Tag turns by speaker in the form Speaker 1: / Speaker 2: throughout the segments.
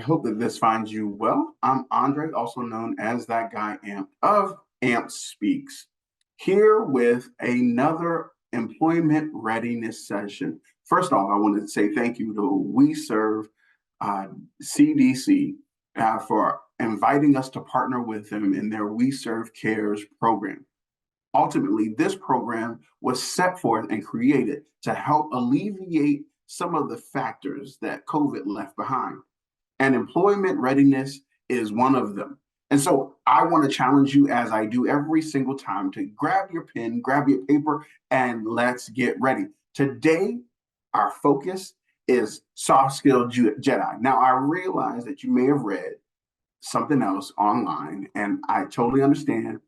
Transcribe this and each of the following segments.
Speaker 1: hope that this finds you well. I'm Andre, also known as that guy Amp of Amp Speaks, here with another employment readiness session. First off, I want to say thank you to WeSERVE CDC for inviting us to partner with them in their WeSERVE Cares program. Ultimately, this program was set forth and created to help alleviate some of the factors that COVID left behind. And employment readiness is one of them. And so I want to challenge you, as I do every single time, to grab your pen, grab your paper, and let's get ready. Today, our focus is soft skill Jedi. Now, I realize that you may have read something else online, and I totally understand.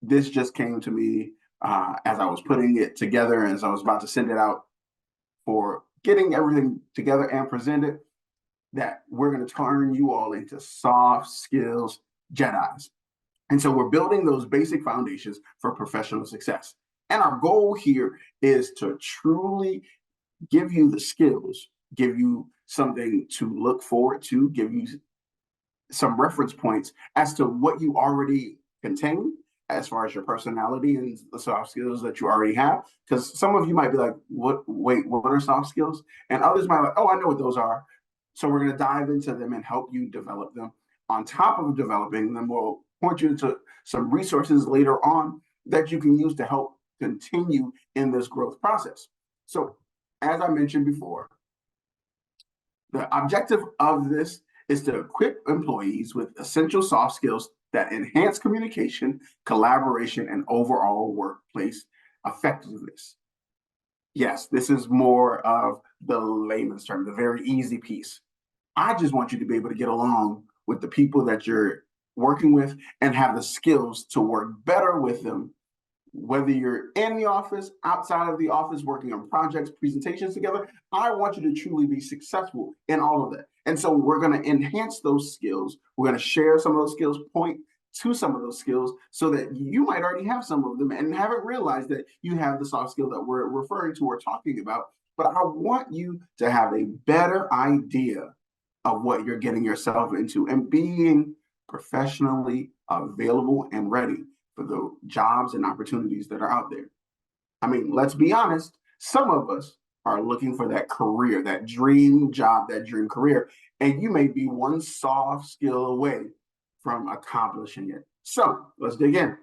Speaker 1: This just came to me as I was putting it together, as I was about to send it out for getting everything together and presented, that we're going to turn you all into soft skills Jedis. And so we're building those basic foundations for professional success. And our goal here is to truly give you the skills, give you something to look forward to, give you some reference points as to what you already contain as far as your personality and the soft skills that you already have. Because some of you might be like, what are soft skills? And others might be like, oh, I know what those are. So we're going to dive into them and help you develop them. On top of developing them, we'll point you to some resources later on that you can use to help continue in this growth process. So as I mentioned before, the objective of this is to equip employees with essential soft skills that enhance communication, collaboration, and overall workplace effectiveness. Yes, this is more of the layman's term, the very easy piece. I just want you to be able to get along with the people that you're working with and have the skills to work better with them, whether you're in the office, outside of the office, working on projects, presentations together. I want you to truly be successful in all of that. And so we're going to enhance those skills. We're going to share some of those skills, point to some of those skills so that you might already have some of them and haven't realized that you have the soft skill that we're referring to or talking about. But I want you to have a better idea of what you're getting yourself into and being professionally available and ready for the jobs and opportunities that are out there. I mean, let's be honest, some of us are looking for that career, that dream job, that dream career, and you may be one soft skill away from accomplishing it. So let's dig in.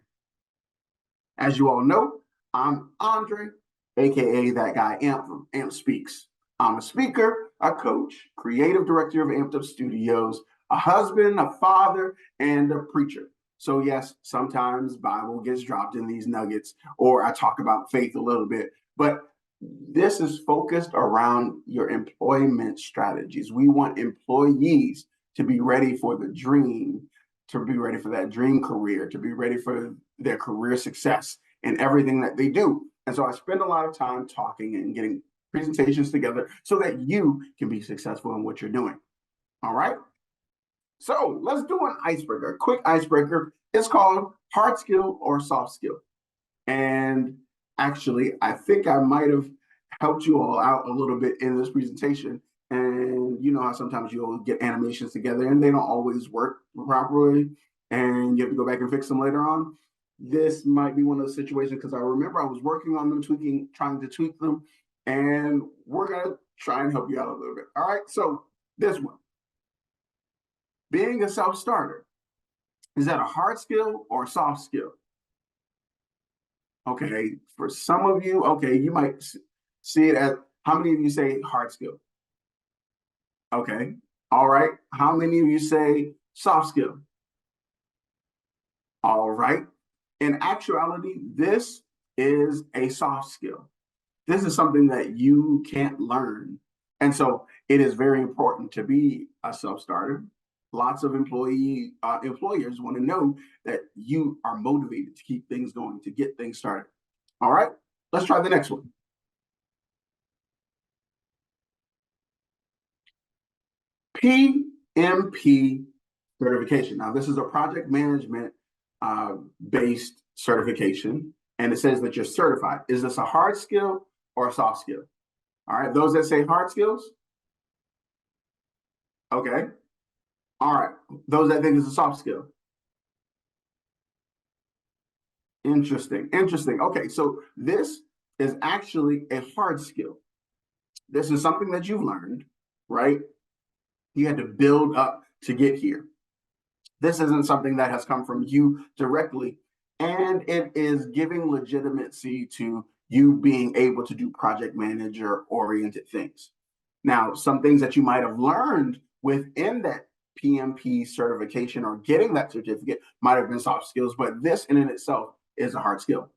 Speaker 1: As you all know, I'm Andre, aka that guy Amp from Amp Speaks. I'm a speaker, a coach, creative director of Amped Up Studios, a husband, a father, and a preacher. So yes, sometimes Bible gets dropped in these nuggets, or I talk about faith a little bit, but this is focused around your employment strategies. We want employees to be ready for the dream, to be ready for that dream career, to be ready for their career success in everything that they do. And so I spend a lot of time talking and getting presentations together so that you can be successful in what you're doing. All right. So let's do an icebreaker, a quick icebreaker. It's called hard skill or soft skill. And actually, I think I might have helped you all out a little bit in this presentation. And you know how sometimes you'll get animations together and they don't always work properly and you have to go back and fix them later on. This might be one of those situations because I remember I was working on them, trying to tweak them, and we're going to try and help you out a little bit. All right, so this one. Being a self-starter, is that a hard skill or a soft skill? Okay, for some of you, okay, you might see it as, how many of you say hard skill? Okay, all right. How many of you say soft skill? All right. In actuality, this is a soft skill. This is something that you can't learn. And so it is very important to be a self-starter. Lots of employers want to know that you are motivated to keep things going, to get things started. All right, let's try the next one. PMP certification. Now, this is a project management based certification, and it says that you're certified. Is this a hard skill or a soft skill? All right, those that say hard skills. Okay. All right, those that think it's a soft skill. Interesting, interesting. Okay, so this is actually a hard skill. This is something that you've learned, right? You had to build up to get here. This isn't something that has come from you directly, and it is giving legitimacy to you being able to do project manager oriented things. Now, some things that you might have learned within that PMP certification or getting that certificate might have been soft skills, but this in and itself is a hard skill.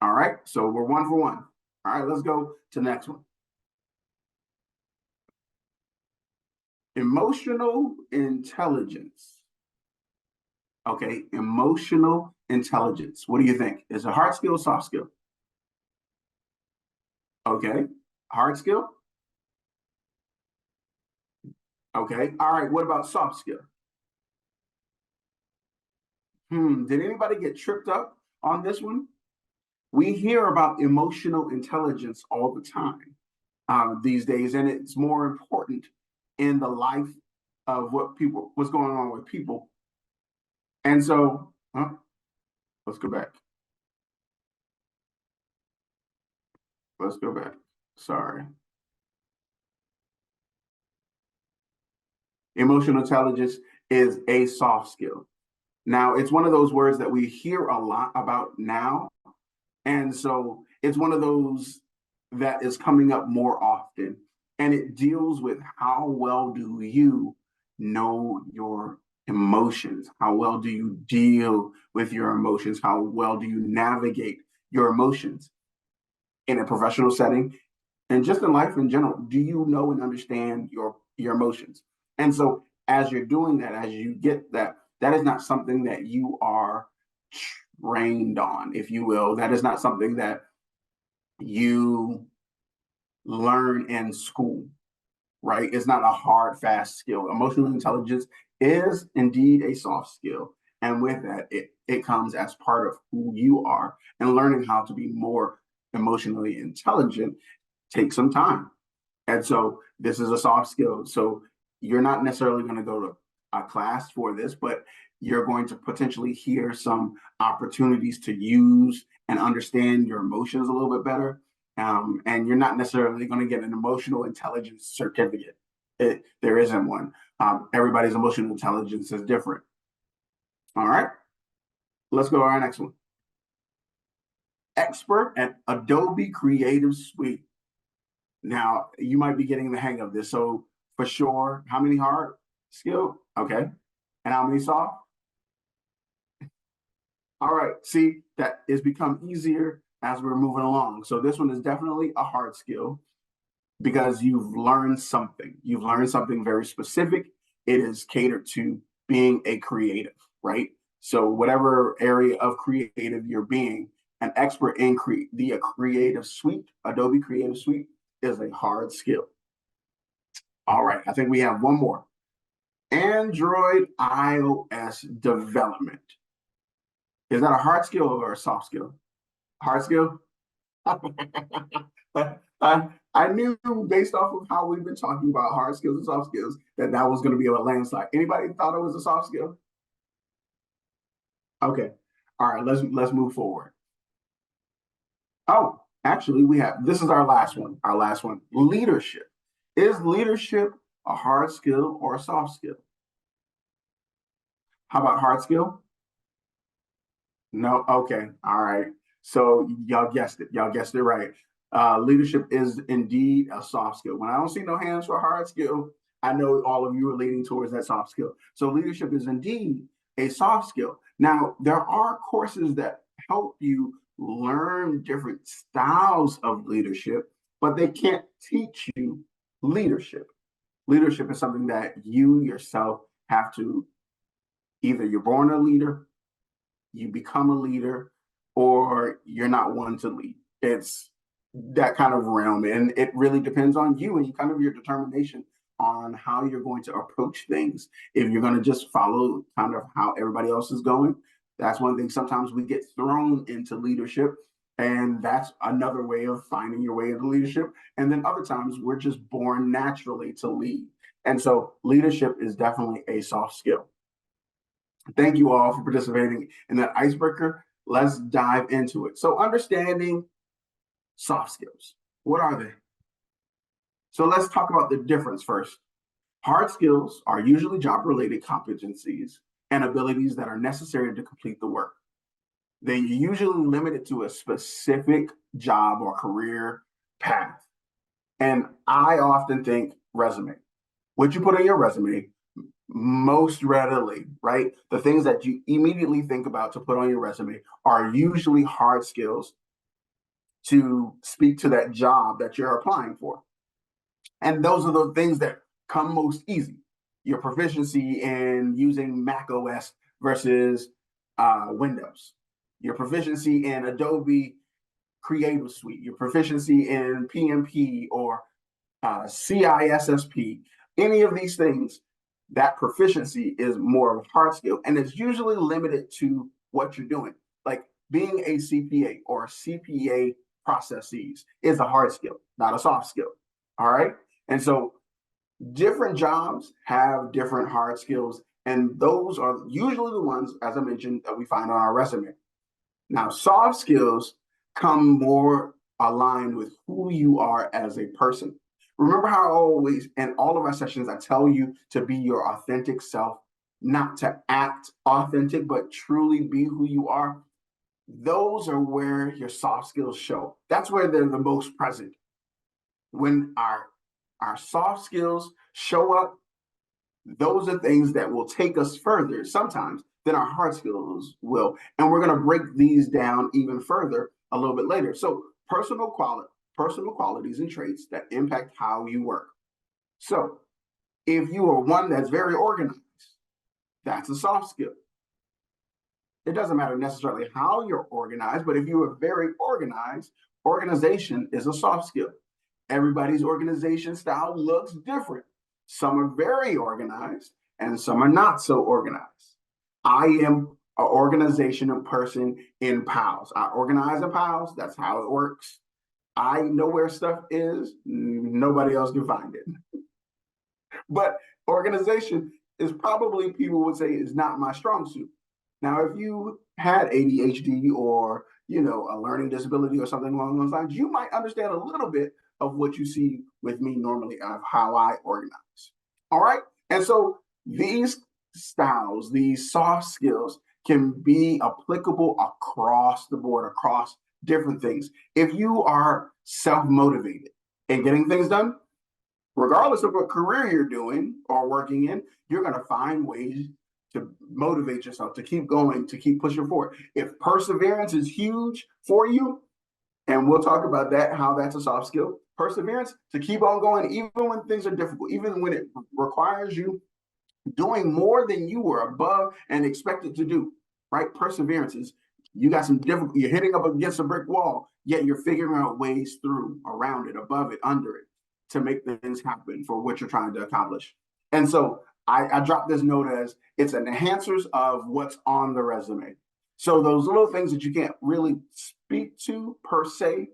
Speaker 1: All right, so we're one for one. All right, let's go to the next one. Emotional intelligence. Okay, emotional intelligence. What do you think? Is it a hard skill, soft skill? Okay, hard skill. Okay, all right. What about soft skill? Did anybody get tripped up on this one? We hear about emotional intelligence all the time these days, and it's more important in the life of what's going on with people. And so, let's go back. Let's go back. Sorry. Emotional intelligence is a soft skill. Now, it's one of those words that we hear a lot about now. And so it's one of those that is coming up more often. And it deals with how well do you know your emotions? How well do you deal with your emotions? How well do you navigate your emotions in a professional setting and just in life in general? Do you know and understand your emotions? And so as you're doing that, as you get that, that is not something that you are trained on, if you will. That is not something that you learn in school, right? It's not a hard, fast skill. Emotional intelligence is indeed a soft skill. And with that, it comes as part of who you are. And learning how to be more emotionally intelligent takes some time. And so this is a soft skill. So you're not necessarily going to go to a class for this, but you're going to potentially hear some opportunities to use and understand your emotions a little bit better. And you're not necessarily going to get an emotional intelligence certificate. There isn't one. Everybody's emotional intelligence is different. All right, let's go to our next one. Expert at Adobe Creative Suite. Now, you might be getting the hang of this. So for sure, how many hard skill? Okay. And how many soft? All right. See, that is become easier as we're moving along. So this one is definitely a hard skill because you've learned something. You've learned something very specific. It is catered to being a creative, right? So whatever area of creative you're being, an expert in the creative suite, Adobe Creative Suite, is a hard skill. All right, I think we have one more. Android iOS development. Is that a hard skill or a soft skill? Hard skill? I knew based off of how we've been talking about hard skills and soft skills that that was going to be a landslide. Anybody thought it was a soft skill? Okay. All right, let's move forward. Oh, actually, we have this is our last one. Our last one. Leadership. Is leadership a hard skill or a soft skill? How about hard skill? No. Okay. All right. So y'all guessed it. Y'all guessed it right. Leadership is indeed a soft skill. When I don't see no hands for hard skill, I know all of you are leaning towards that soft skill. So leadership is indeed a soft skill. Now, there are courses that help you learn different styles of leadership, but they can't teach you leadership. Leadership is something that you yourself have to either you're born a leader, you become a leader, or you're not one to lead. It's that kind of realm. And it really depends on you and kind of your determination on how you're going to approach things. If you're going to just follow kind of how everybody else is going, that's one thing. Sometimes we get thrown into leadership, and that's another way of finding your way into leadership. And then other times we're just born naturally to lead. And so leadership is definitely a soft skill. Thank you all for participating in that icebreaker. Let's dive into it. So understanding soft skills, what are they? So let's talk about the difference first. Hard skills are usually job-related competencies and abilities that are necessary to complete the work. They're usually limited to a specific job or career path. And I often think resume. What you put on your resume most readily, right? The things that you immediately think about to put on your resume are usually hard skills to speak to that job that you're applying for. And those are the things that come most easy. Your proficiency in using Mac OS versus Windows. Your proficiency in Adobe Creative Suite. Your proficiency in PMP or CISSP. Any of these things, that proficiency is more of a hard skill. And it's usually limited to what you're doing. Like being a CPA or CPA processes is a hard skill, not a soft skill. All right. And so different jobs have different hard skills, and those are usually the ones, as I mentioned, that we find on our resume. Now, soft skills come more aligned with who you are as a person. Remember how I always, in all of our sessions, I tell you to be your authentic self, not to act authentic, but truly be who you are. Those are where your soft skills show. That's where they're the most present. When our soft skills show up, those are things that will take us further sometimes than our hard skills will. And we're going to break these down even further a little bit later. So personal qualities and traits that impact how you work. So if you are one that's very organized, that's a soft skill. It doesn't matter necessarily how you're organized, but if you are very organized, organization is a soft skill. Everybody's organization style looks different. Some are very organized and some are not so organized. I am an organizational person in Powell's. I organize in Powell's. That's how it works. I know where stuff is. Nobody else can find it. But organization is probably, people would say, is not my strong suit. Now, if you had ADHD or, a learning disability or something along those lines, you might understand a little bit of what you see with me normally of how I organize. All right. And so these styles, these soft skills can be applicable across the board, across different things. If you are self-motivated and getting things done, regardless of what career you're doing or working in, you're going to find ways to motivate yourself, to keep going, to keep pushing forward. If perseverance is huge for you, and we'll talk about that, how that's a soft skill, perseverance, to keep on going, even when things are difficult, even when it requires you doing more than you were above and expected to do, right? Perseverance is, you got some difficult, you're hitting up against a brick wall, yet you're figuring out ways through, around it, above it, under it, to make things happen for what you're trying to accomplish. And so I dropped this note as it's an enhancers of what's on the resume. So those little things that you can't really speak to per se,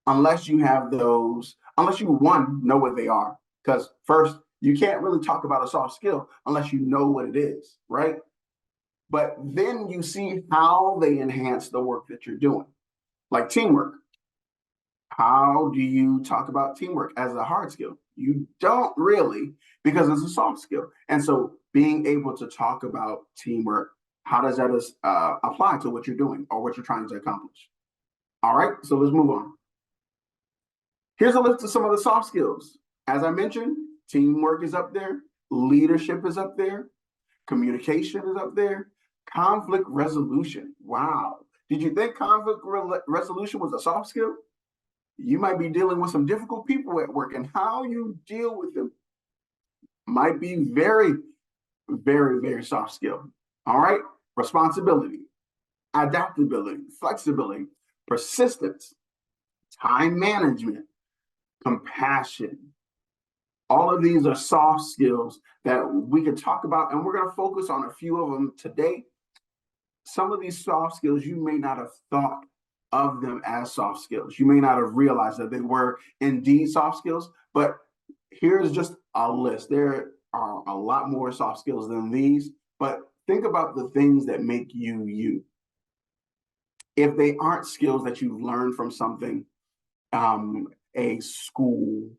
Speaker 1: unless you have those, unless you, one, know what they are. Because first, you can't really talk about a soft skill unless you know what it is, right? But then you see how they enhance the work that you're doing. Like teamwork. How do you talk about teamwork as a hard skill? You don't really, because it's a soft skill. And so being able to talk about teamwork, how does that apply to what you're doing or what you're trying to accomplish? All right, so let's move on. Here's a list of some of the soft skills. As I mentioned, teamwork is up there, leadership is up there, communication is up there, conflict resolution. Wow. Did you think conflict resolution was a soft skill? You might be dealing with some difficult people at work, and how you deal with them might be very, very, very soft skill. All right. Responsibility, adaptability, flexibility, persistence, time management, compassion. All of these are soft skills that we can talk about, and we're going to focus on a few of them today. Some of these soft skills, you may not have thought of them as soft skills. You may not have realized that they were indeed soft skills, but here's just a list. There are a lot more soft skills than these, but think about the things that make you you. If they aren't skills that you've learned from something, a school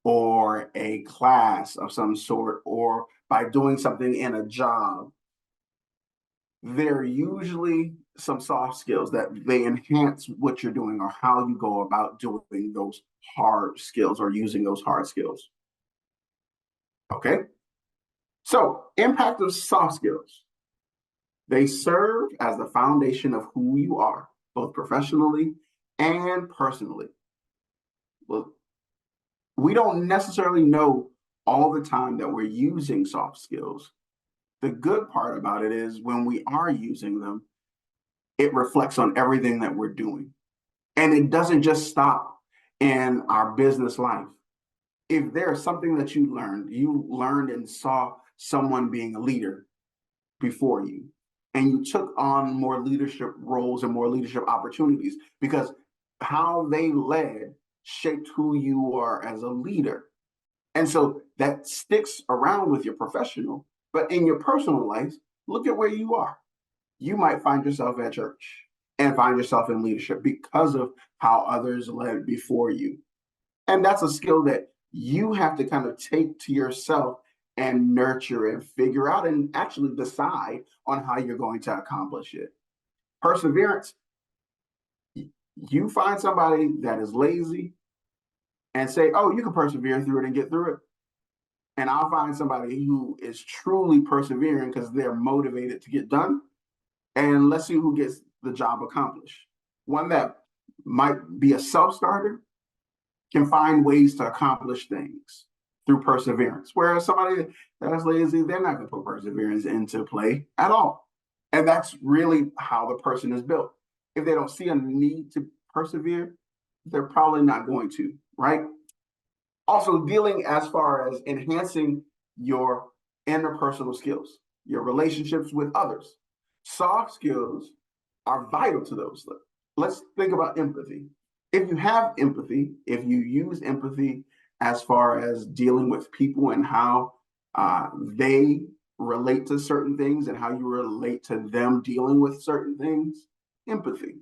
Speaker 1: or a class of some sort, or by doing something in a job, they're usually some soft skills that they enhance what you're doing or how you go about doing those hard skills or using those hard skills. Okay? So, impact of soft skills. They serve as the foundation of who you are, both professionally and personally. Well, we don't necessarily know all the time that we're using soft skills. The good part about it is when we are using them, it reflects on everything that we're doing. And it doesn't just stop in our business life. If there's something that you learned and saw someone being a leader before you, and you took on more leadership roles and more leadership opportunities because how they led shaped who you are as a leader. And so that sticks around with your professional, but in your personal life, look at where you are. You might find yourself at church and find yourself in leadership because of how others led before you. And that's a skill that you have to kind of take to yourself and nurture and figure out and actually decide on how you're going to accomplish it. Perseverance, you find somebody that is lazy and say, oh, you can persevere through it and get through it. And I'll find somebody who is truly persevering because they're motivated to get done. And let's see who gets the job accomplished. One that might be a self-starter can find ways to accomplish things through perseverance. Whereas somebody that's lazy, they're not going to put perseverance into play at all. And that's really how the person is built. If they don't see a need to persevere, they're probably not going to, right? Also, dealing as far as enhancing your interpersonal skills, your relationships with others. Soft skills are vital to those. Let's think about empathy. If you have empathy, if you use empathy as far as dealing with people and how they relate to certain things and how you relate to them dealing with certain things, empathy.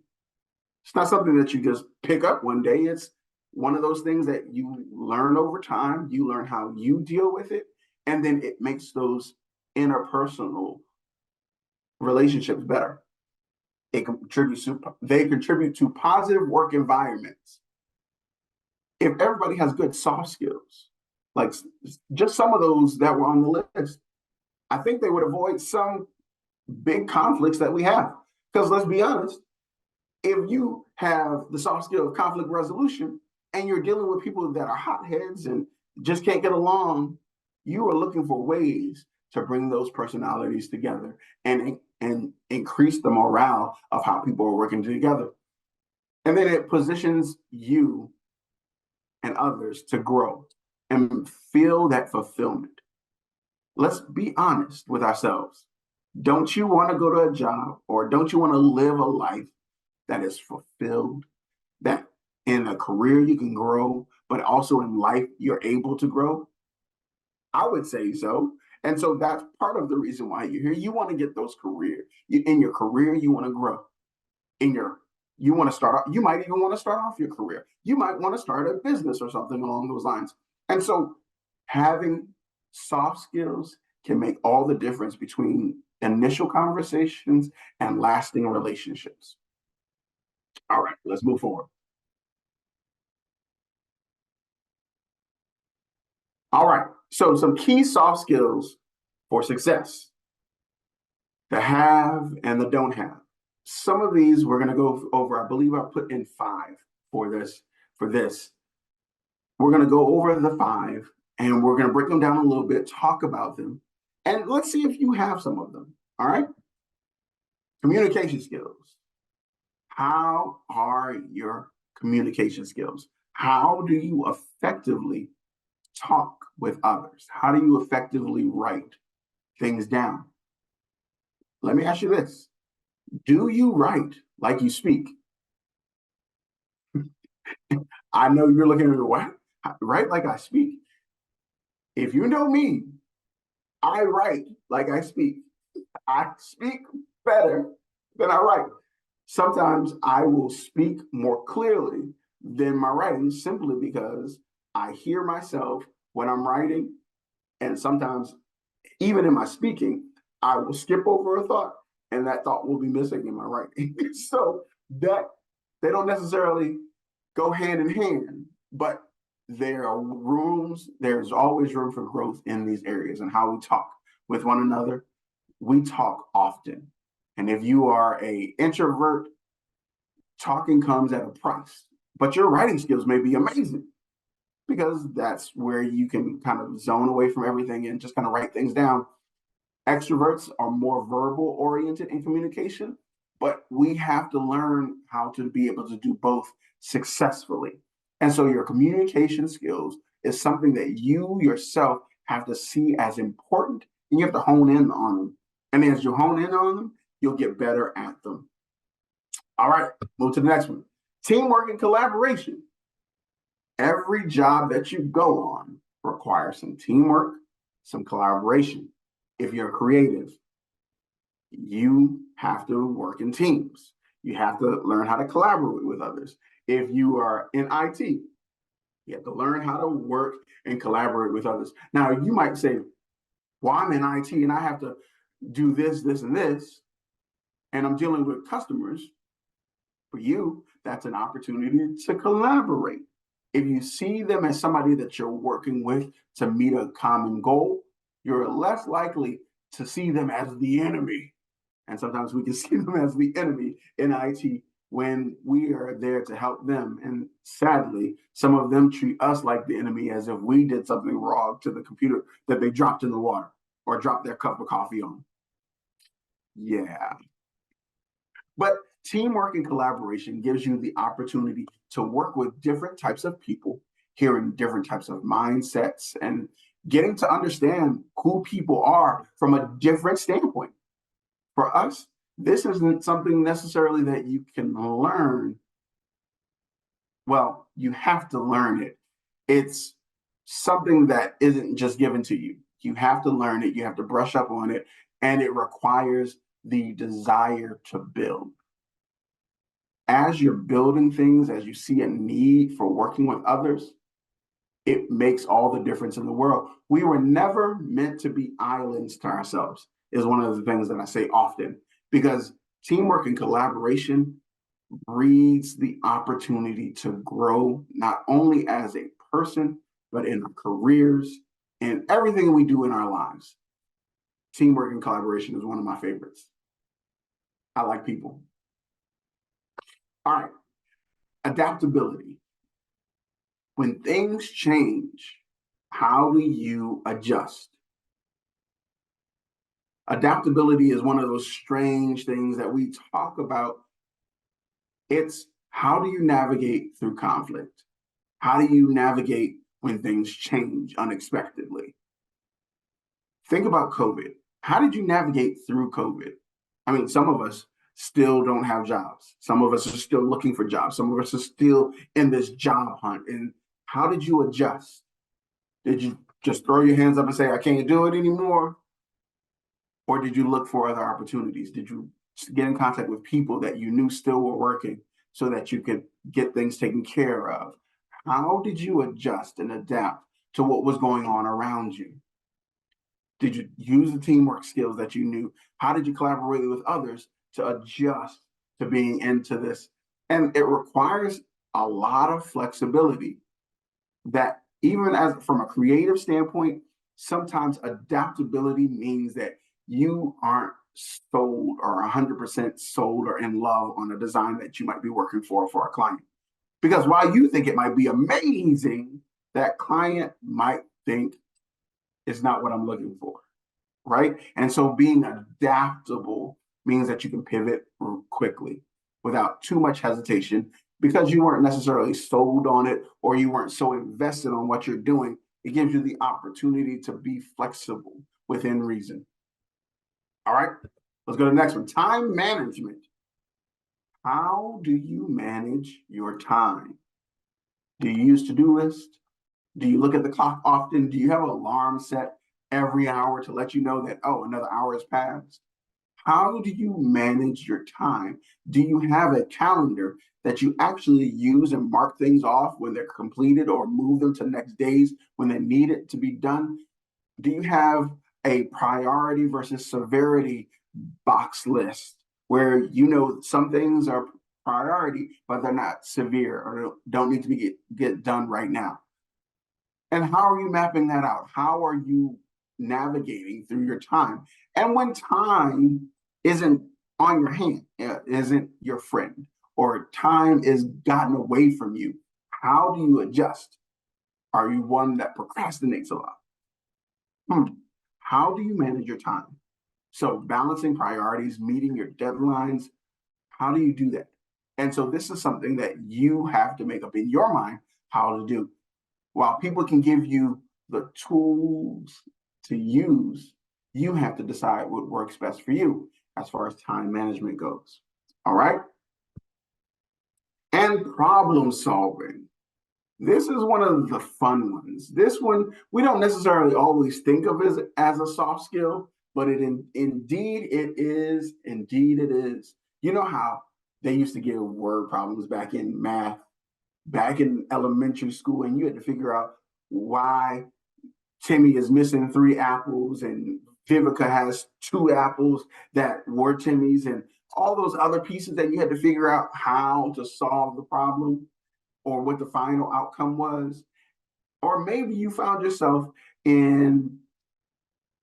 Speaker 1: It's not something that you just pick up one day. It's one of those things that you learn over time. You learn how you deal with it, and then it makes those interpersonal relationships better. They contribute to positive work environments. If everybody has good soft skills, like just some of those that were on the list, I think they would avoid some big conflicts that we have. Because let's be honest, if you have the soft skill of conflict resolution and you're dealing with people that are hotheads and just can't get along, you are looking for ways to bring those personalities together and increase the morale of how people are working together. And then it positions you and others to grow and feel that fulfillment. Let's be honest with ourselves. Don't you want to go to a job or don't you want to live a life that is fulfilled, that in a career you can grow, but also in life you're able to grow? I would say so. And so that's part of the reason why you're here. You want to get those careers. In your career, you want to grow. You want to start off, you might even want to start off your career. You might want to start a business or something along those lines. And so having soft skills can make all the difference between initial conversations and lasting relationships. All right, let's move forward. All right, so some key soft skills for success, the have and the don't have. Some of these we're going to go over. I believe I put in 5 for this. We're going to go over the 5 and we're going to break them down a little bit, talk about them, and let's see if you have some of them. All right. Communication skills. How are your communication skills? How do you effectively talk with others? How do you effectively write things down? Let me ask you this. Do you write like you speak? I know you're looking at me, what? Write like I speak. If you know me, I write like I speak. I speak better than I write. Sometimes I will speak more clearly than my writing simply because I hear myself when I'm writing. And sometimes, even in my speaking, I will skip over a thought and that thought will be missing in my writing. So that they don't necessarily go hand in hand, but there's always room for growth in these areas and how we talk with one another. We talk often. And if you are a introvert, talking comes at a price, but your writing skills may be amazing because that's where you can kind of zone away from everything and just kind of write things down. Extroverts are more verbal oriented in communication, but we have to learn how to be able to do both successfully. And so your communication skills is something that you yourself have to see as important and you have to hone in on them. And as you hone in on them, you'll get better at them. All right, move to the next one. Teamwork and collaboration. Every job that you go on requires some teamwork, some collaboration. If you're creative, you have to work in teams. You have to learn how to collaborate with others. If you are in IT, you have to learn how to work and collaborate with others. Now, you might say, well, I'm in IT and I have to do this, this, and this, and I'm dealing with customers. For you, that's an opportunity to collaborate. If you see them as somebody that you're working with to meet a common goal, you're less likely to see them as the enemy. And sometimes we can see them as the enemy in IT when we are there to help them. And sadly, some of them treat us like the enemy as if we did something wrong to the computer that they dropped in the water or dropped their cup of coffee on. Yeah. But teamwork and collaboration gives you the opportunity to work with different types of people, hearing different types of mindsets, and getting to understand who people are from a different standpoint. For us, this isn't something necessarily that you can learn. Well, you have to learn it. It's something that isn't just given to you. You have to learn it, you have to brush up on it, and it requires the desire to build. As you're building things, as you see a need for working with others, it makes all the difference in the world. We were never meant to be islands to ourselves, is one of the things that I say often, because teamwork and collaboration breeds the opportunity to grow, not only as a person, but in our careers and everything we do in our lives. Teamwork and collaboration is one of my favorites. I like people. All right, adaptability. When things change, how do you adjust? Adaptability is one of those strange things that we talk about. It's how do you navigate through conflict? How do you navigate when things change unexpectedly? Think about COVID. How did you navigate through COVID? I mean, some of us still don't have jobs. Some of us are still looking for jobs. Some of us are still in this job hunt. And how did you adjust? Did you just throw your hands up and say, I can't do it anymore? Or did you look for other opportunities? Did you get in contact with people that you knew still were working so that you could get things taken care of? How did you adjust and adapt to what was going on around you? Did you use the teamwork skills that you knew? How did you collaborate with others to adjust to being into this? And it requires a lot of flexibility that even as from a creative standpoint, sometimes adaptability means that you aren't sold or 100% sold or in love on a design that you might be working for a client. Because while you think it might be amazing, that client might think it's not what I'm looking for, right? And so being adaptable means that you can pivot quickly without too much hesitation because you weren't necessarily sold on it or you weren't so invested on what you're doing. It gives you the opportunity to be flexible within reason. All right, let's go to the next one. Time management. How do you manage your time? Do you use to-do lists? Do you look at the clock often? Do you have an alarm set every hour to let you know that, oh, another hour has passed? How do you manage your time? Do you have a calendar that you actually use and mark things off when they're completed or move them to next days when they need it to be done? Do you have a priority versus severity box list where you know some things are priority, but they're not severe or don't need to get done right now? And how are you mapping that out? How are you navigating through your time? And when time isn't on your hand, isn't your friend, or time is gotten away from you, how do you adjust? Are you one that procrastinates a lot? How do you manage your time? So balancing priorities, meeting your deadlines, how do you do that? And so this is something that you have to make up in your mind how to do. While people can give you the tools to use, you have to decide what works best for you as far as time management goes. All right? And problem solving. This is one of the fun ones. This one, we don't necessarily always think of as a soft skill, but indeed it is. Indeed it is. You know how they used to give word problems back in math, back in elementary school, and you had to figure out why Timmy is missing 3 apples and Vivica has 2 apples that were Timmy's, and all those other pieces that you had to figure out how to solve the problem or what the final outcome was. Or maybe you found yourself in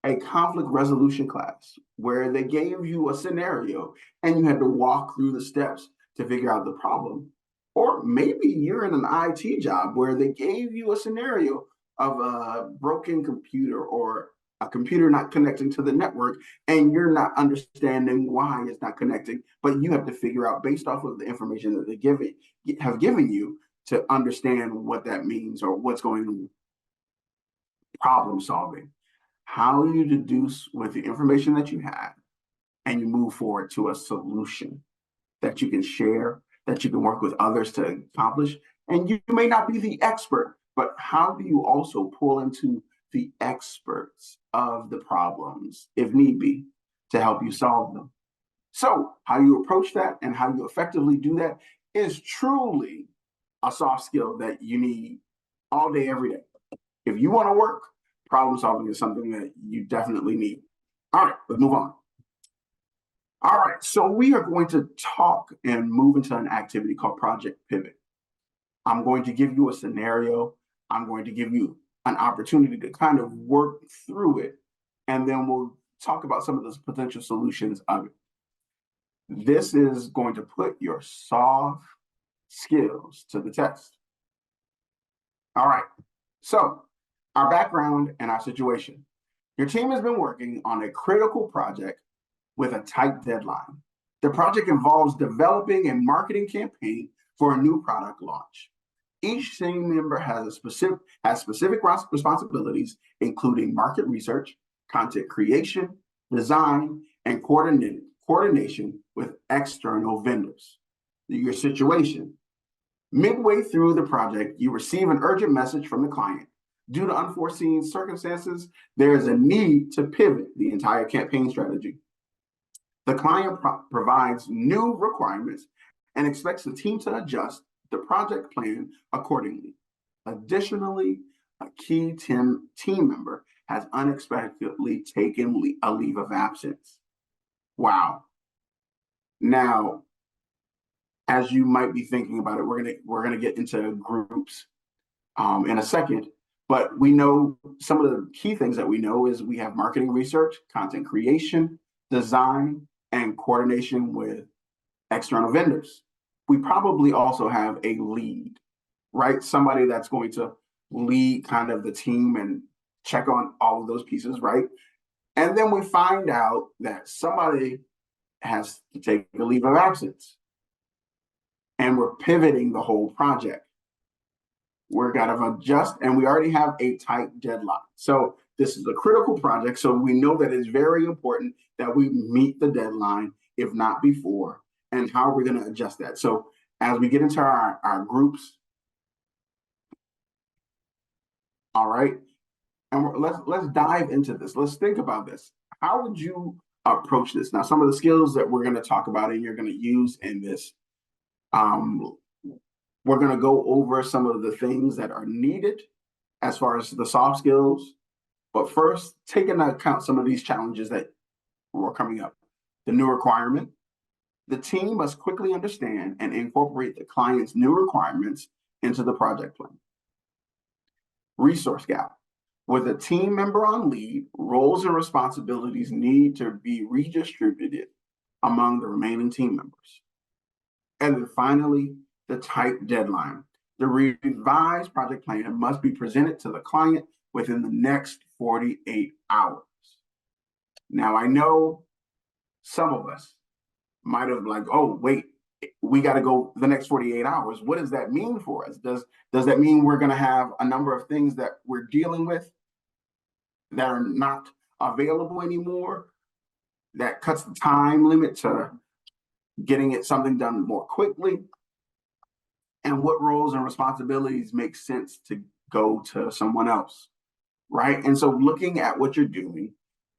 Speaker 1: a conflict resolution class where they gave you a scenario and you had to walk through the steps to figure out the problem. Or maybe you're in an IT job where they gave you a scenario of a broken computer or a computer not connecting to the network, and you're not understanding why it's not connecting, but you have to figure out based off of the information that they have given you to understand what that means or what's going on. Problem solving. How you deduce with the information that you have and you move forward to a solution that you can share, that you can work with others to accomplish. And you may not be the expert, but how do you also pull into the experts of the problems, if need be, to help you solve them? So how you approach that and how you effectively do that is truly a soft skill that you need all day, every day. If you want to work, problem solving is something that you definitely need. All right, let's move on. All right, so we are going to talk and move into an activity called Project Pivot. I'm going to give you a scenario. I'm going to give you an opportunity to kind of work through it, and then we'll talk about some of the potential solutions of it. This is going to put your soft skills to the test. All right, so our background and our situation. Your team has been working on a critical project with a tight deadline. The project involves developing a marketing campaign for a new product launch. Each team member has specific responsibilities, including market research, content creation, design, and coordination with external vendors. Your situation. Midway through the project, you receive an urgent message from the client. Due to unforeseen circumstances, there is a need to pivot the entire campaign strategy. The client provides new requirements and expects the team to adjust the project plan accordingly. Additionally, a key team member has unexpectedly taken a leave of absence. Wow. Now, as you might be thinking about it, we're gonna get into groups in a second, but we know some of the key things that we know is we have marketing research, content creation, design, and coordination with external vendors. We probably also have a lead, right? Somebody that's going to lead kind of the team and check on all of those pieces, right? And then we find out that somebody has to take a leave of absence and we're pivoting the whole project. We're gonna adjust and we already have a tight deadline. So this is a critical project. So we know that it's very important that we meet the deadline, if not before, and how we're gonna adjust that. So as we get into our groups, All right. And let's dive into this. Let's think about this. How would you approach this? Now, some of the skills that we're going to talk about and you're going to use in this, um, we're going to go over some of the things that are needed as far as the soft skills. But first, take into account some of these challenges that were coming up. The new requirement. The team must quickly understand and incorporate the client's new requirements into the project plan. Resource gap. With a team member on leave, roles and responsibilities need to be redistributed among the remaining team members. And then finally, the tight deadline. The revised project plan must be presented to the client within the next 48 hours. Now, I know some of us might have like, oh, wait, we got to go the next 48 hours. What does that mean for us? Does that mean we're going to have a number of things that we're dealing with that are not available anymore? That cuts the time limit to getting it something done more quickly? And what roles and responsibilities make sense to go to someone else, right? And so looking at what you're doing,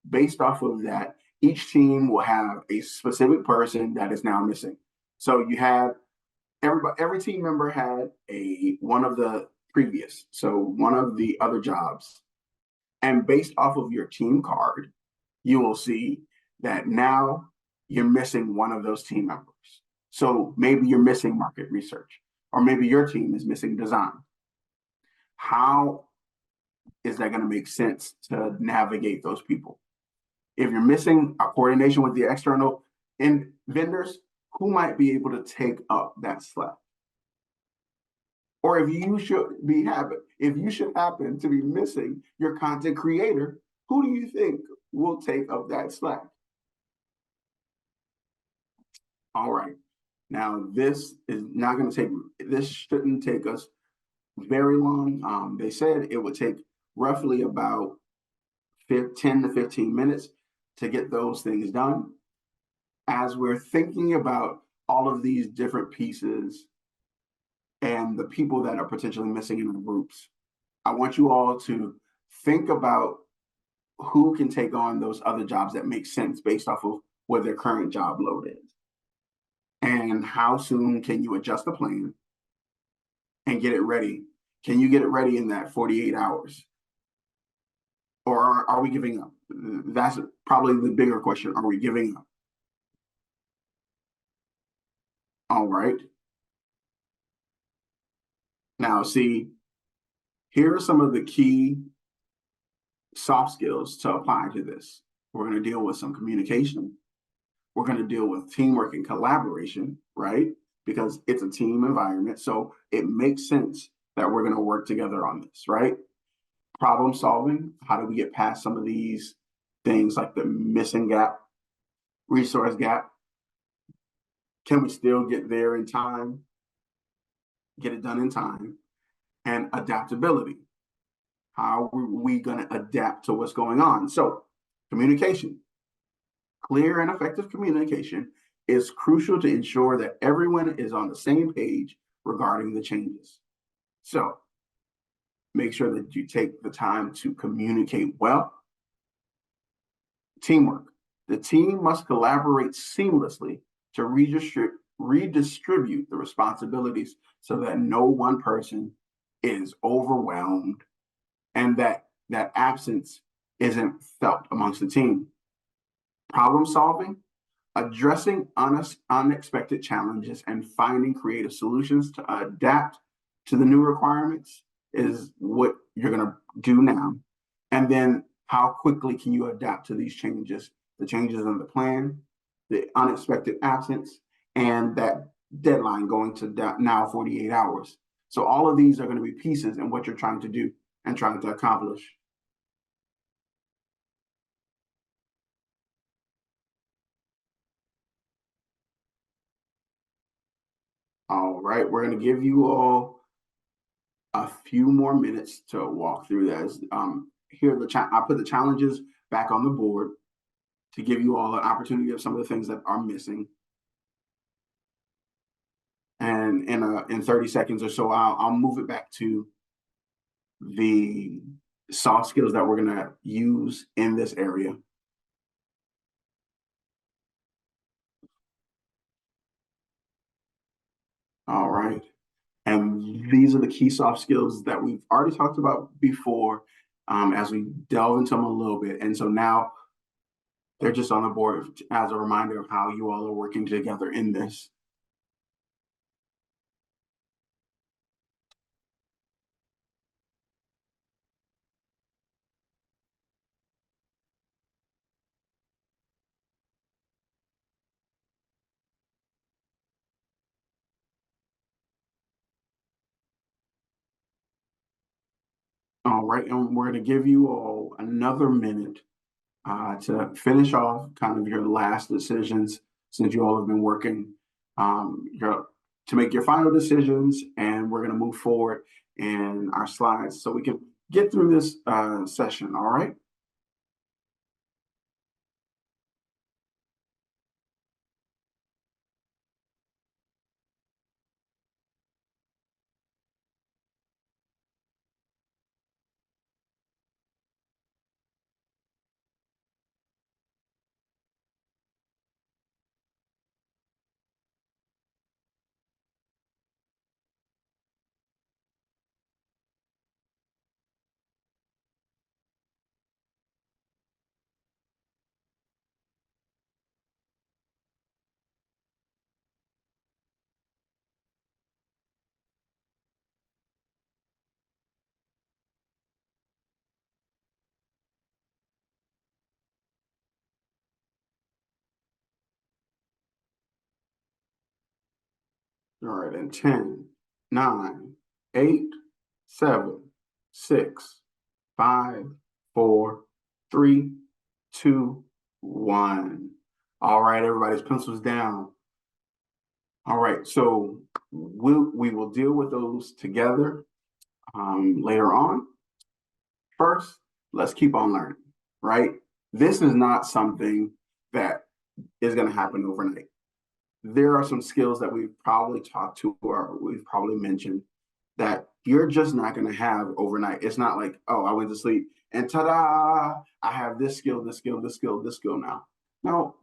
Speaker 1: based off of that, each team will have a specific person that is now missing. So you have every team member had one of the previous, so one of the other jobs. And based off of your team card, you will see that now you're missing one of those team members. So maybe you're missing market research, or maybe your team is missing design. How is that going to make sense to navigate those people? If you're missing a coordination with the external vendors, who might be able to take up that slack? Or if you should happen to be missing your content creator, who do you think will take up that slack? All right. Now, this shouldn't take us very long. They said it would take roughly about 10 to 15 minutes to get those things done. As we're thinking about all of these different pieces and the people that are potentially missing in the groups, I want you all to think about who can take on those other jobs that make sense based off of what their current job load is. And how soon can you adjust the plan and get it ready? Can you get it ready in that 48 hours? Or are we giving up? That's probably the bigger question. Are we giving up? All right. Now, see, here are some of the key soft skills to apply to this. We're going to deal with some communication. We're going to deal with teamwork and collaboration, right? Because it's a team environment. So it makes sense that we're going to work together on this, right? Problem solving. How do we get past some of these things like the missing gap, resource gap? Can we still get there in time? Get it done in time? And adaptability. How are we going to adapt to what's going on? So communication. Clear and effective communication is crucial to ensure that everyone is on the same page regarding the changes. So make sure that you take the time to communicate well. Teamwork. The team must collaborate seamlessly to redistribute the responsibilities so that no one person is overwhelmed and that absence isn't felt amongst the team. Problem solving, addressing unexpected challenges and finding creative solutions to adapt to the new requirements is what you're going to do now. And then how quickly can you adapt to these changes, the changes in the plan, the unexpected absence, and that deadline going to now 48 hours. So all of these are going to be pieces in what you're trying to do and trying to accomplish. All right, we're going to give you all a few more minutes to walk through this. Here, I put the challenges back on the board to give you all an opportunity of some of the things that are missing. And in 30 seconds or so, I'll move it back to the soft skills that we're going to use in this area. All right. And these are the key soft skills that we've already talked about before, as we delve into them a little bit. And so now they're just on the board as a reminder of how you all are working together in this. All right, and we're going to give you all another minute to finish off kind of your last decisions, since you all have been working to make your final decisions, and we're going to move forward in our slides so we can get through this session. All right. All right, and 10, 9, 8, 7, 6, 5, 4, 3, 2, 1. All right, everybody's pencils down. All right, so we will deal with those together later on. First, let's keep on learning, right? This is not something that is going to happen overnight. There are some skills that we've probably talked to or we've probably mentioned that you're just not going to have overnight. It's not like, oh, I went to sleep and ta-da, I have this skill, this skill, this skill, this skill now. No,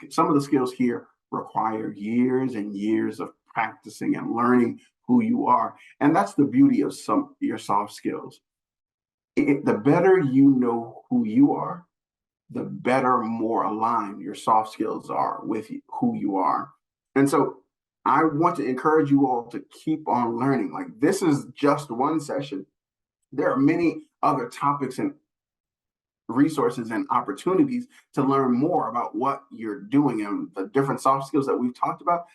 Speaker 1: some of the skills here require years and years of practicing and learning who you are. And that's the beauty of your soft skills. The better you know who you are, the better, more aligned your soft skills are with who you are. And so I want to encourage you all to keep on learning. Like, this is just one session. There are many other topics and resources and opportunities to learn more about what you're doing and the different soft skills that we've talked about.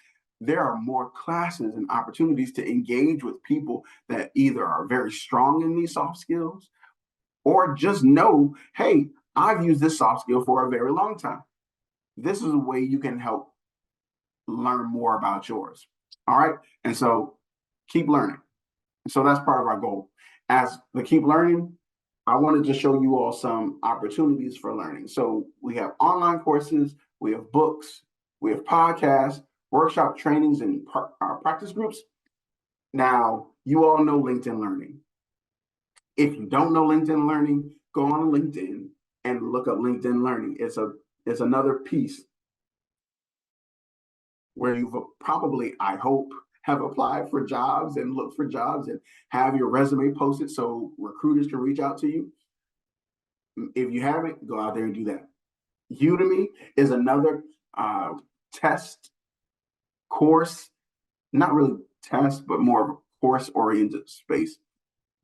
Speaker 1: There are more classes and opportunities to engage with people that either are very strong in these soft skills or just know, hey, I've used this soft skill for a very long time. This is a way you can help learn more about yours. All right. And so keep learning. So that's part of our goal. As we keep learning, I wanted to show you all some opportunities for learning. So we have online courses, we have books, we have podcasts, workshop trainings, and practice groups. Now, you all know LinkedIn Learning. If you don't know LinkedIn Learning, go on LinkedIn and look up LinkedIn Learning. It's another piece where you've probably, I hope, have applied for jobs and looked for jobs and have your resume posted so recruiters can reach out to you. If you haven't, go out there and do that. Udemy is another test course, not really test, but more of a course-oriented space,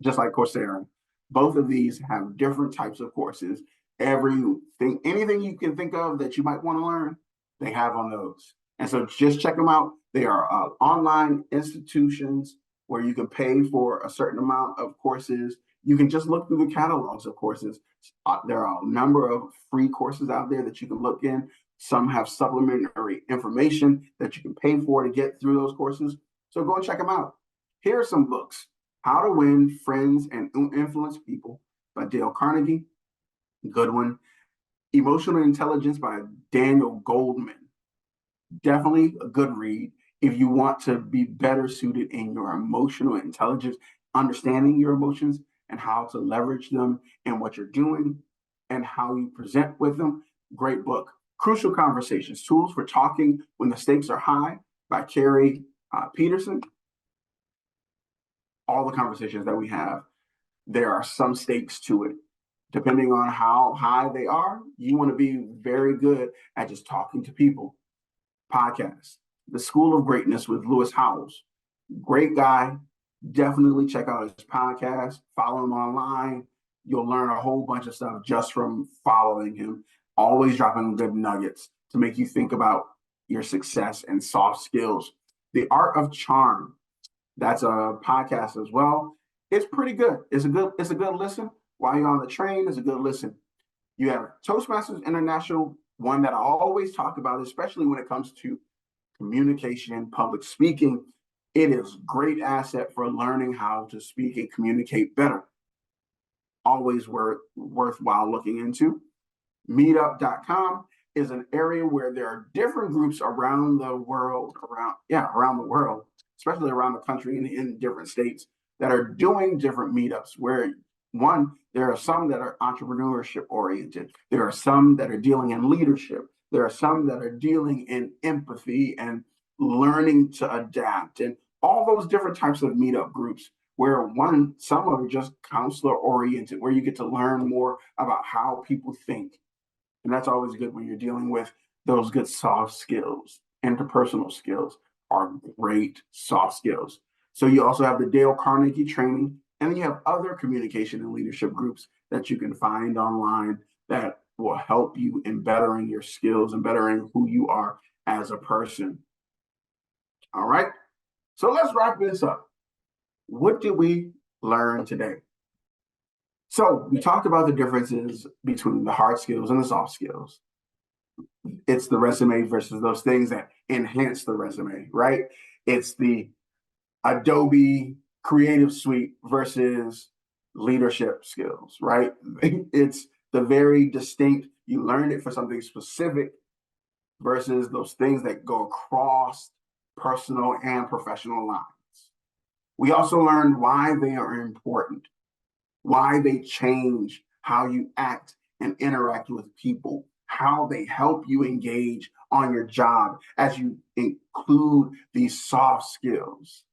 Speaker 1: just like Coursera. Both of these have different types of courses. Anything you can think of that you might want to learn, they have on those. And so just check them out. They are online institutions where you can pay for a certain amount of courses. You can just look through the catalogs of courses. There are a number of free courses out there that you can look in. Some have supplementary information that you can pay for to get through those courses. So go and check them out. Here are some books. How to Win Friends and Influence People by Dale Carnegie. Good one. Emotional Intelligence by Daniel Goldman. Definitely a good read if you want to be better suited in your emotional intelligence understanding your emotions and how to leverage them in what you're doing and how you present with them. Great book. Crucial Conversations, Tools for Talking When the Stakes Are High by Carrie Peterson. All the conversations that we have, there are some stakes to it. Depending on how high they are, you want to be very good at just talking to people. Podcast, The School of Greatness with Lewis Howes. Great guy. Definitely check out his podcast. Follow him online. You'll learn a whole bunch of stuff just from following him. Always dropping good nuggets to make you think about your success and soft skills. The Art of Charm. That's a podcast as well. It's pretty good. It's a good listen. While you're on the train, it's a good listen. You have Toastmasters International, one that I always talk about, especially when it comes to communication, public speaking. It is a great asset for learning how to speak and communicate better. Always worthwhile looking into. Meetup.com is an area where there are different groups around the world, especially around the country and in different states that are doing different meetups where there are some that are entrepreneurship oriented. There are some that are dealing in leadership. There are some that are dealing in empathy and learning to adapt and all those different types of meetup groups where some are just counselor oriented, where you get to learn more about how people think. And that's always good when you're dealing with those good soft skills. Interpersonal skills are great soft skills. So you also have the Dale Carnegie training, and then you have other communication and leadership groups that you can find online that will help you in bettering your skills and bettering who you are as a person. All right, so let's wrap this up. What did we learn today? So we talked about the differences between the hard skills and the soft skills. It's the resume versus those things that enhance the resume, right? It's the Adobe Creative Suite versus leadership skills, right? It's the very distinct, you learned it for something specific versus those things that go across personal and professional lines. We also learned why they are important, why they change how you act and interact with people, how they help you engage on your job as you include these soft skills.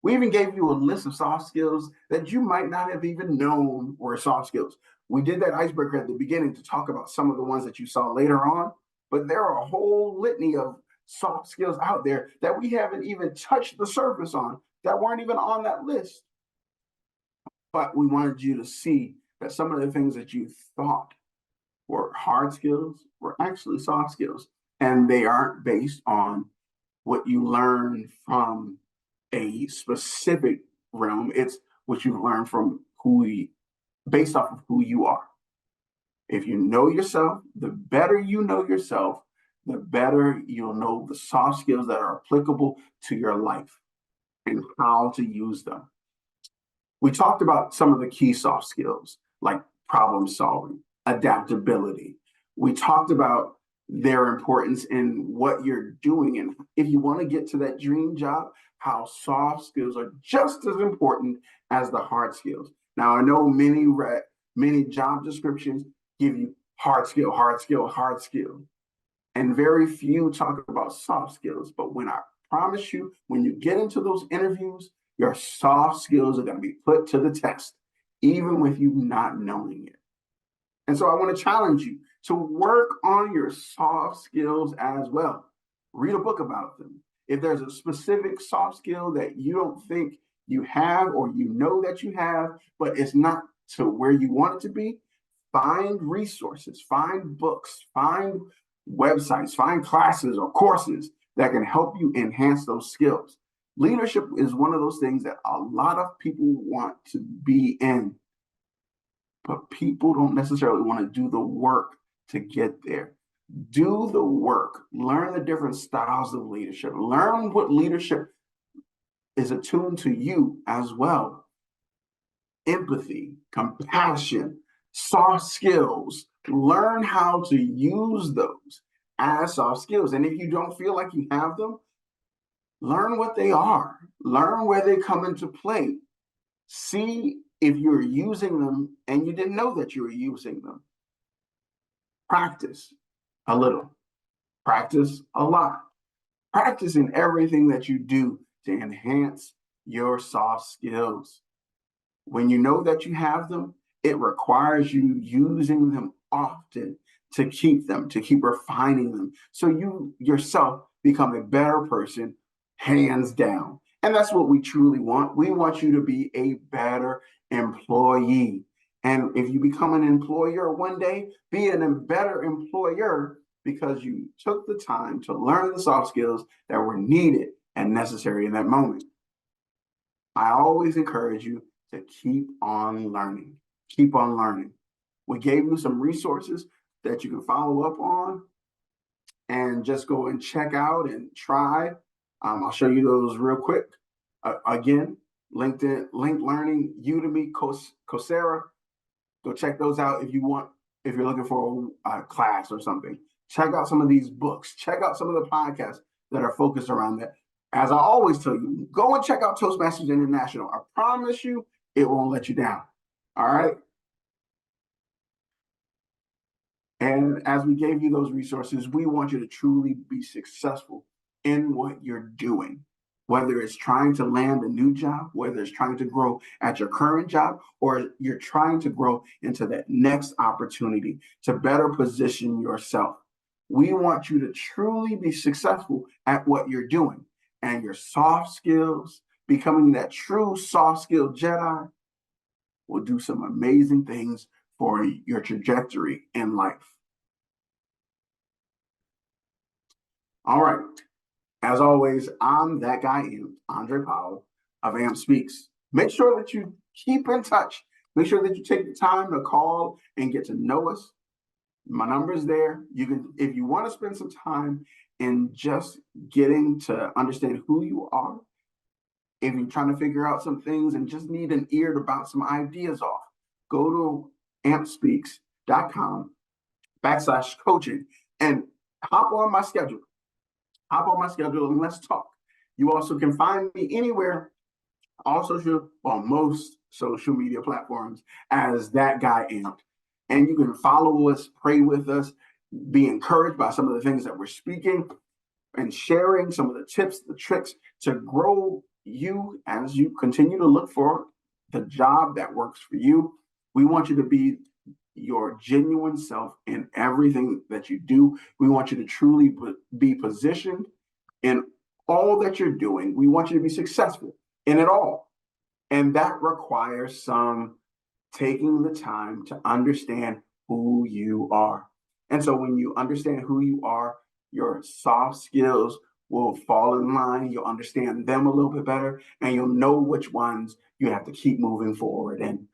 Speaker 1: We even gave you a list of soft skills that you might not have even known were soft skills. We did that icebreaker at the beginning to talk about some of the ones that you saw later on, but there are a whole litany of soft skills out there that we haven't even touched the surface on, that weren't even on that list. But we wanted you to see that some of the things that you thought were hard skills were actually soft skills, and they aren't based on what you learn from a specific realm. It's what you learn from based off of who you are. If you know yourself, the better you know yourself, the better you'll know the soft skills that are applicable to your life and how to use them. We talked about some of the key soft skills like problem solving, adaptability. We talked about their importance in what you're doing. And if you want to get to that dream job, how soft skills are just as important as the hard skills. Now, I know many job descriptions give you hard skill, hard skill, hard skill. And very few talk about soft skills. But when I promise you, when you get into those interviews, your soft skills are going to be put to the test, even with you not knowing it. And so I want to challenge you to work on your soft skills as well. Read a book about them. If there's a specific soft skill that you don't think you have or you know that you have, but it's not to where you want it to be, find resources, find books, find websites, find classes or courses that can help you enhance those skills. Leadership is one of those things that a lot of people want to be in, but people don't necessarily want to do the work to get there. Do the work, learn the different styles of leadership, learn what leadership is attuned to you as well. Empathy, compassion, soft skills, learn how to use those as soft skills. And if you don't feel like you have them, learn what they are, learn where they come into play. See if you're using them and you didn't know that you were using them. Practice a little, practice a lot. Practice in everything that you do to enhance your soft skills. When you know that you have them, it requires you using them often to keep them, to keep refining them, so you yourself become a better person, hands down. And that's what we truly want. We want you to be a better employee. And if you become an employer one day, be a better employer because you took the time to learn the soft skills that were needed and necessary in that moment. I always encourage you to keep on learning. Keep on learning. We gave you some resources that you can follow up on and just go and check out and try. I'll show you those real quick. Again, LinkedIn, Link Learning, Udemy, Coursera. Go check those out if you want, if you're looking for a class or something. Check out some of these books. Check out some of the podcasts that are focused around that. As I always tell you, go and check out Toastmasters International. I promise you, it won't let you down. All right. And as we gave you those resources, we want you to truly be successful in what you're doing, whether it's trying to land a new job, whether it's trying to grow at your current job, or you're trying to grow into that next opportunity to better position yourself. We want you to truly be successful at what you're doing, and your soft skills, becoming that true soft skill Jedi, will do some amazing things for your trajectory in life. All right. As always, I'm that guy, Andre Powell of AMP Speaks. Make sure that you keep in touch. Make sure that you take the time to call and get to know us. My number's there. You can, if you want to spend some time in just getting to understand who you are, if you're trying to figure out some things and just need an ear to bounce some ideas off, go to ampspeaks.com/coaching and hop on my schedule. Hop on my schedule and let's talk. You also can find me anywhere, on most social media platforms as that guy Amp. And you can follow us, pray with us, be encouraged by some of the things that we're speaking and sharing some of the tips, the tricks to grow you as you continue to look for the job that works for you. We want you to be your genuine self in everything that you do. We want you to truly be positioned in all that you're doing. We want you to be successful in it all. And that requires some taking the time to understand who you are. And so when you understand who you are, your soft skills will fall in line. You'll understand them a little bit better, and you'll know which ones you have to keep moving forward in.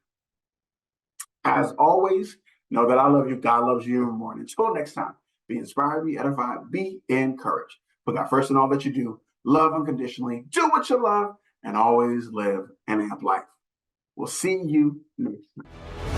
Speaker 1: As always, know that I love you. God loves you even more. And until next time, be inspired, be edified, be encouraged. Put God first in all that you do. Love unconditionally. Do what you love, and always live an amp life. We'll see you next time.